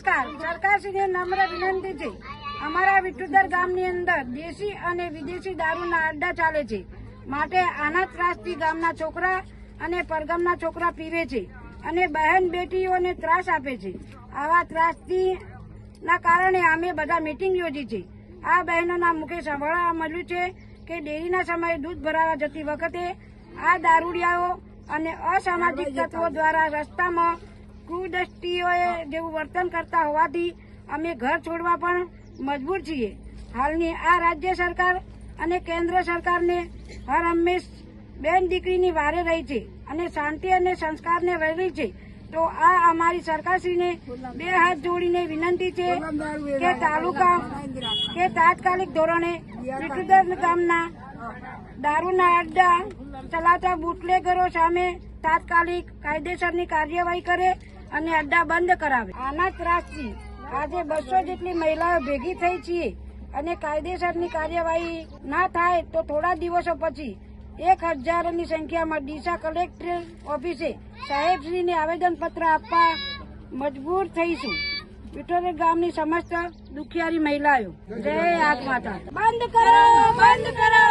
નમસ્કાર. સરકારશ્રીને નમ્ર વિનંતી છે. અમારા વિઠ્ઠુદર ગામની અંદર દેશી અને વિદેશી દારૂના અડ્ડા ચાલે છે. માટે આના ત્રાસથી ગામના છોકરા અને પરગામના છોકરા પીવે છે અને બહેન બેટીઓને ત્રાસ આપે છે. આવા ત્રાસથી ના કારણે અમે બધા મીટિંગ યોજી છે. આ બહેનોના મુખે સાંભળવા મળ્યું છે કે ડેરીના સમયે દૂધ ભરાવા જતી વખતે આ દારૂડિયાઓ અને અસામાજિક તત્વો દ્વારા રસ્તામાં કુદૃષ્ટિઓએ જેવું વર્તન કરતા હોવાથી અમે ઘર છોડવા પણ મજબૂર છીએ. હાલની આ રાજ્ય સરકાર અને કેન્દ્ર સરકારને હર હંમેશ બેન દીકરીની વારે રહી છે અને શાંતિ અને સંસ્કારને વહેલી છે. તો આ અમારી સરકારશ્રીને બે હાથ જોડીને વિનંતી છે કે તાત્કાલિક ધોરણે વિઠ્ઠુદર ગામના દારૂના અડ્ડા ચલાવતા બુટલેગરો સામે તાત્કાલિક કાયદેસરની કાર્યવાહી કરે અને અડ્ડા બંધ કરાવે. આના ત્રાસથી આજે 200 જેટલી મહિલાઓ ભેગી થઈ છીએ અને કાયદેસરની કાર્યવાહી ના થાય તો થોડા દિવસો પછી 1000ની સંખ્યામાં ડીસા કલેક્ટર ઓફિસે સાહેબશ્રીને આવેદનપત્ર આપવા મજબૂર થઈશું. વિઠ્ઠુદર ગામની સમસ્ત દુખિયારી મહિલાઓ જય આત્માતા બંધ કરો, બંધ કરો.